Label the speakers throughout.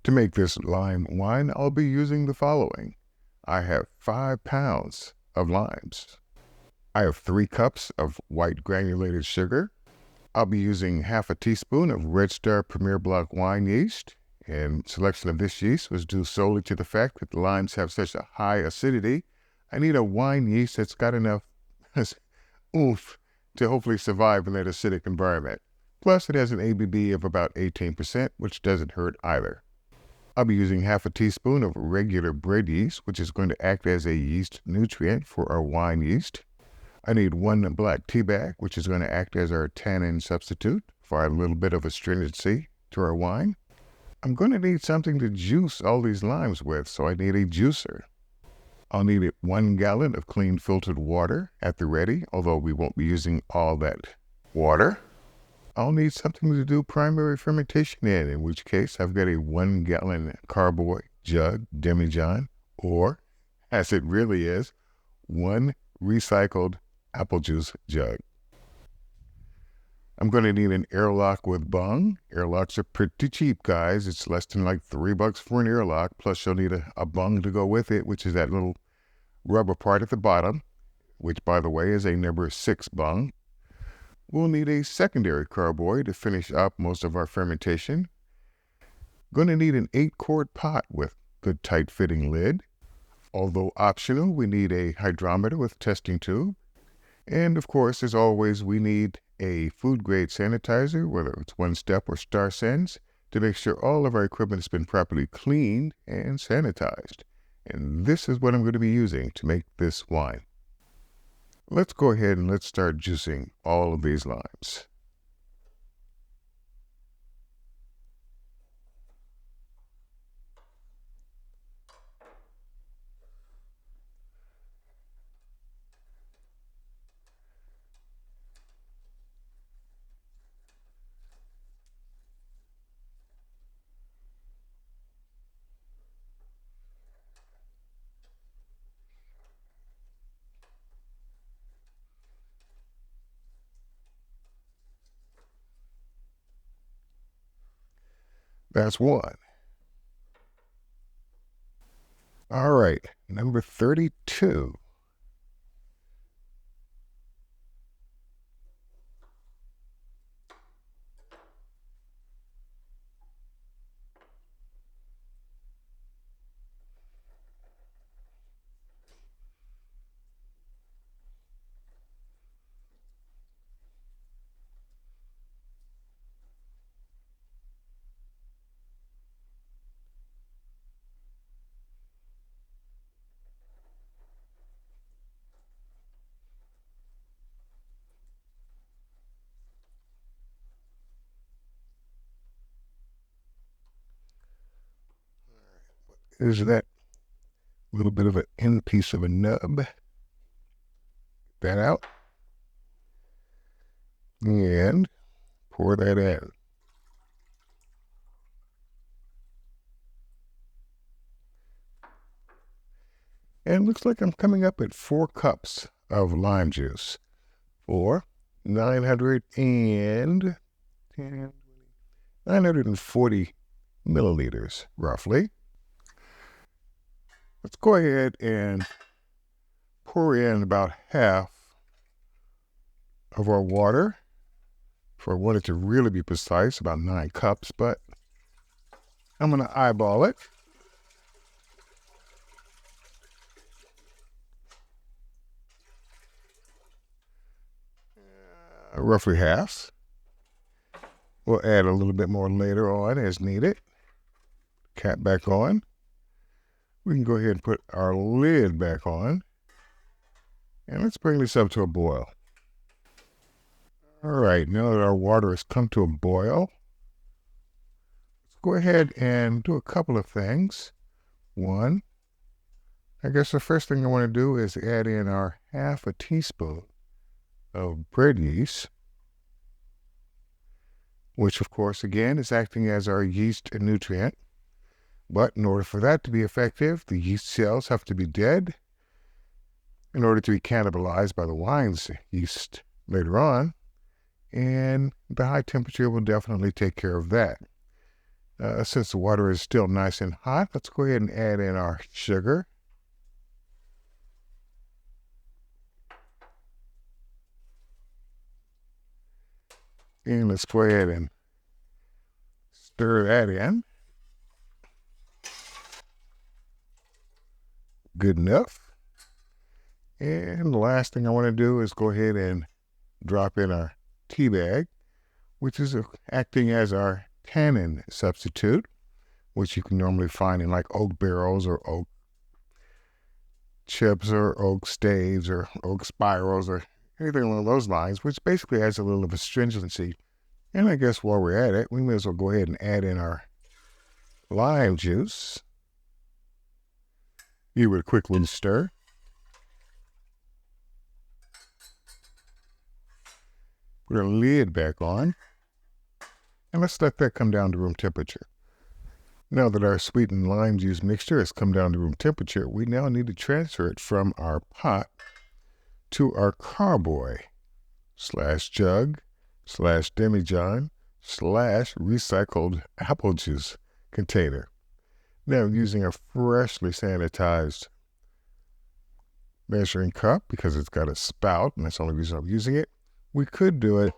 Speaker 1: To make this lime wine, I'll be using the following. I have 5 pounds of limes. I have 3 cups of white granulated sugar. I'll be using half a teaspoon of Red Star Premier Blanc wine yeast. And selection of this yeast was due solely to the fact that the limes have such a high acidity. I need a wine yeast that's got enough oomph to hopefully survive in that acidic environment. Plus, it has an ABV of about 18%, which doesn't hurt either. I'll be using half a teaspoon of regular bread yeast, which is going to act as a yeast nutrient for our wine yeast. I need 1 black tea bag, which is going to act as our tannin substitute for a little bit of astringency to our wine. I'm going to need something to juice all these limes with, so I need a juicer. I'll need 1 gallon of clean filtered water at the ready, although we won't be using all that water. I'll need something to do primary fermentation in which case I've got a 1 gallon carboy jug demijohn, or, as it really is, 1 recycled apple juice jug. I'm going to need an airlock with bung. Airlocks are pretty cheap, guys. It's less than like $3 for an airlock, plus you'll need a bung to go with it, which is that little rubber part at the bottom, which, by the way, is a number 6 bung. We'll need a secondary carboy to finish up most of our fermentation. Going to need an 8-quart pot with good tight-fitting lid. Although optional, we need a hydrometer with testing tube. And of course, as always, we need a food-grade sanitizer, whether it's One Step or Star Sense, to make sure all of our equipment has been properly cleaned and sanitized. And this is what I'm going to be using to make this wine. Let's go ahead and let's start juicing all of these limes. That's 1. All right, number 32. Is that little bit of an end piece of a nub? Get that out. And pour that in. And it looks like I'm coming up at 4 cups of lime juice for 940 milliliters, roughly. Let's go ahead and pour in about half of our water. If I wanted to really be precise, about 9 cups, but I'm going to eyeball it. Roughly half. We'll add a little bit more later on as needed. Cap back on. We can go ahead and put our lid back on. And let's bring this up to a boil. All right, now that our water has come to a boil, let's go ahead and do a couple of things. 1, I guess the first thing I want to do is add in our half a teaspoon of bread yeast, which of course again is acting as our yeast nutrient. But in order for that to be effective, the yeast cells have to be dead in order to be cannibalized by the wine's yeast later on. and the high temperature will definitely take care of that. Since the water is still nice and hot, let's go ahead and add in our sugar. And let's go ahead and stir that in. Good enough. And the last thing I want to do is go ahead and drop in our tea bag, which is acting as our tannin substitute, which you can normally find in like oak barrels or oak chips or oak staves or oak spirals or anything along those lines, which basically adds a little of astringency. And I guess while we're at it, we may as well go ahead and add in our lime juice. You would quickly stir. Put our lid back on. And let's let that come down to room temperature. Now that our sweetened lime juice mixture has come down to room temperature, we now need to transfer it from our pot to our carboy /jug /demijohn /recycled apple juice container. Now using a freshly sanitized measuring cup, because it's got a spout, and that's the only reason I'm using it, we could do it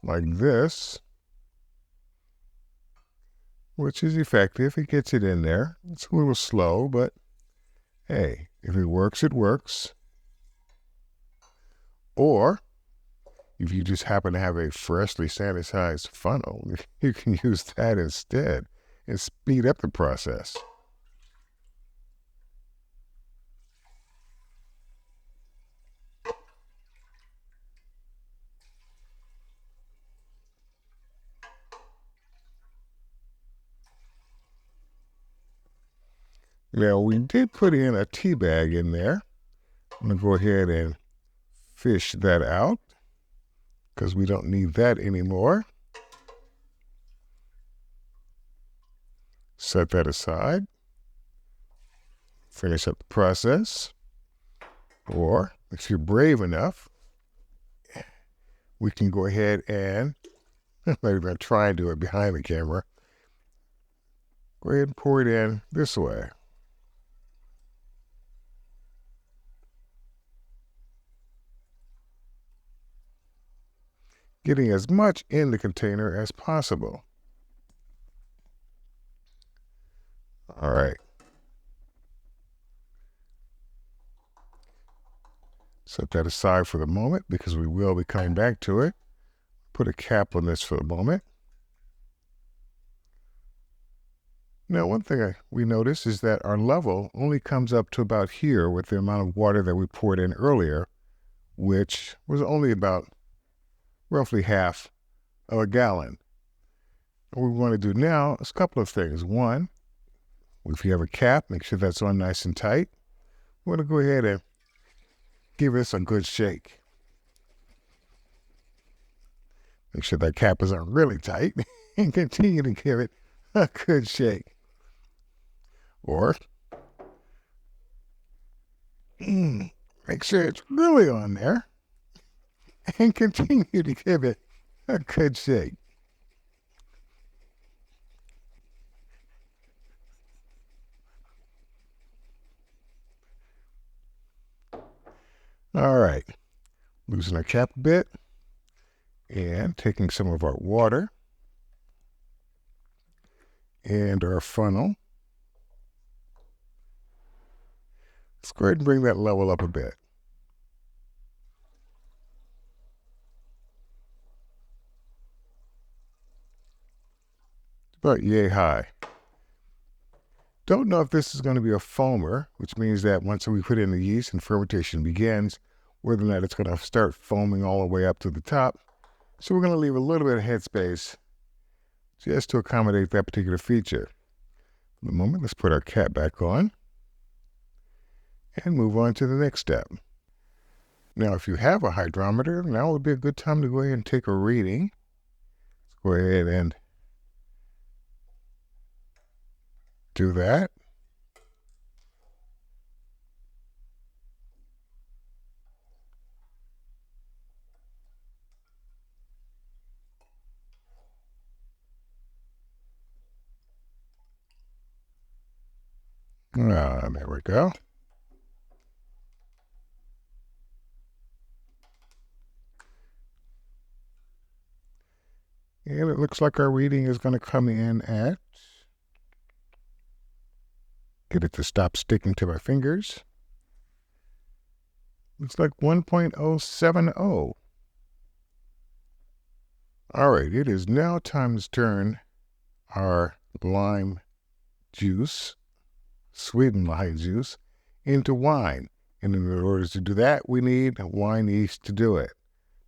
Speaker 1: like this, which is effective. It gets it in there. It's a little slow, but hey, if it works, it works. Or if you just happen to have a freshly sanitized funnel, you can use that instead and speed up the process. Now, we did put in a tea bag in there. I'm going to go ahead and fish that out because we don't need that anymore. Set that aside. Finish up the process. Or, if you're brave enough, we can go ahead and, maybe I'll try and do it behind the camera. Go ahead and pour it in this way. Getting as much in the container as possible. All right. Set that aside for the moment because we will be coming back to it. Put a cap on this for the moment. Now, one thing we notice is that our level only comes up to about here with the amount of water that we poured in earlier, which was only about roughly half of a gallon. What we want to do now is a couple of things. One, if you have a cap, make sure that's on nice and tight. We want to go ahead and give this a good shake. Make sure that cap is on really tight and continue to give it a good shake. Or make sure it's really on there and continue to give it a good shake. All right, loosen our cap a bit and taking some of our water and our funnel. Let's go ahead and bring that level up a bit. It's about yay high. Don't know if this is going to be a foamer, which means that once we put in the yeast and fermentation begins, whether or not it's going to start foaming all the way up to the top. So we're going to leave a little bit of headspace just to accommodate that particular feature. For the moment, let's put our cap back on and move on to the next step. Now, if you have a hydrometer, now would be a good time to go ahead and take a reading. Let's go ahead and do that. There we go. And it looks like our reading is going to come in at, get it to stop sticking to my fingers. Looks like 1.070. All right, it is now time to turn our lime juice, sweetened lime juice, into wine. And in order to do that, we need wine yeast to do it.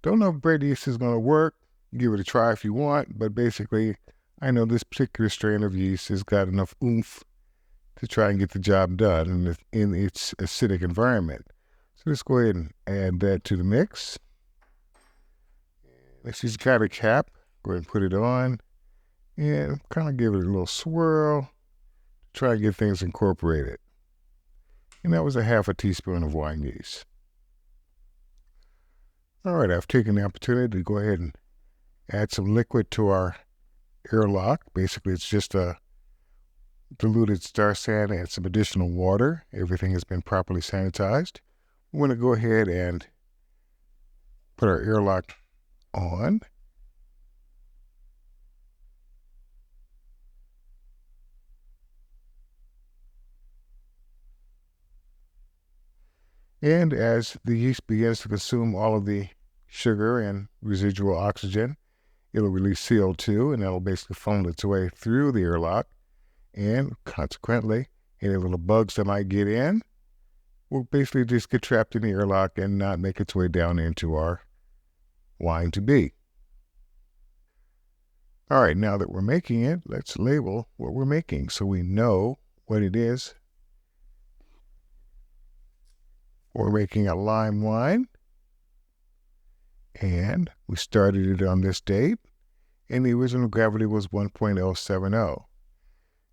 Speaker 1: Don't know if bread yeast is going to work. Give it a try if you want, but basically, I know this particular strain of yeast has got enough oomph to try and get the job done in its acidic environment. So let's go ahead and add that to the mix. Let's just got a cap. Go ahead and put it on and kind of give it a little swirl. Try and get things incorporated. And that was a half a teaspoon of wine yeast. All right, I've taken the opportunity to go ahead and add some liquid to our airlock. Basically, it's just a diluted star sand and some additional water. Everything has been properly sanitized. We're going to go ahead and put our airlock on. And as the yeast begins to consume all of the sugar and residual oxygen, it'll release CO2, and that'll basically funnel its way through the airlock. And consequently, any little bugs that might get in will basically just get trapped in the airlock and not make its way down into our wine to be. All right, now that we're making it, let's label what we're making so we know what it is. We're making a lime wine, and we started it on this date, and the original gravity was 1.070.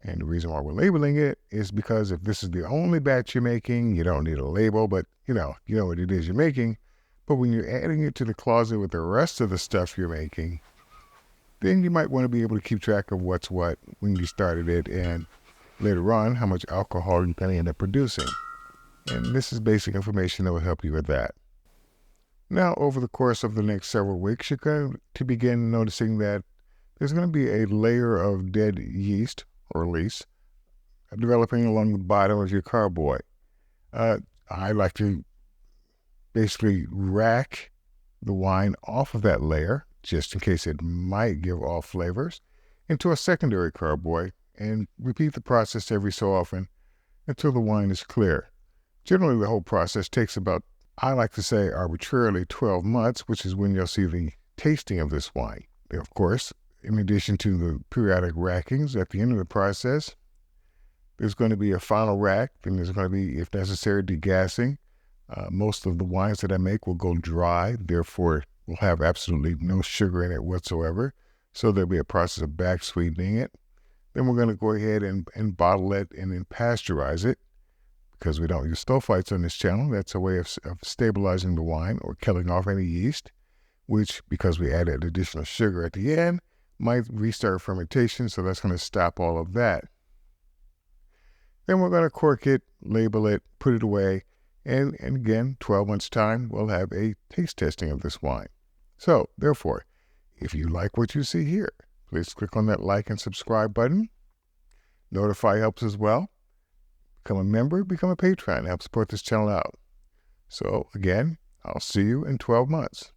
Speaker 1: And the reason why we're labeling it is because if this is the only batch you're making, you don't need a label, but you know what it is you're making. But when you're adding it to the closet with the rest of the stuff you're making, then you might want to be able to keep track of what's what when you started it, and later on, how much alcohol you're going to end up producing. And this is basic information that will help you with that. Now, over the course of the next several weeks, you're going to begin noticing that there's going to be a layer of dead yeast, or release, developing along the bottom of your carboy. I like to basically rack the wine off of that layer, just in case it might give off flavors, into a secondary carboy, and repeat the process every so often until the wine is clear. Generally, the whole process takes about, I like to say, arbitrarily 12 months, which is when you'll see the tasting of this wine. Of course, in addition to the periodic rackings at the end of the process, there's going to be a final rack, and there's going to be, if necessary, degassing. Most of the wines that I make will go dry, therefore will have absolutely no sugar in it whatsoever. So there'll be a process of back sweetening it. Then we're going to go ahead and bottle it and then pasteurize it. Because we don't use sulfites on this channel, that's a way of stabilizing the wine or killing off any yeast, which, because we added additional sugar at the end, might restart fermentation, so that's going to stop all of that. Then we're going to cork it, label it, put it away, and again, 12 months' time, we'll have a taste testing of this wine. So, therefore, if you like what you see here, please click on that like and subscribe button. Notify helps as well. Become a member, become a patron, help support this channel out. So again, I'll see you in 12 months.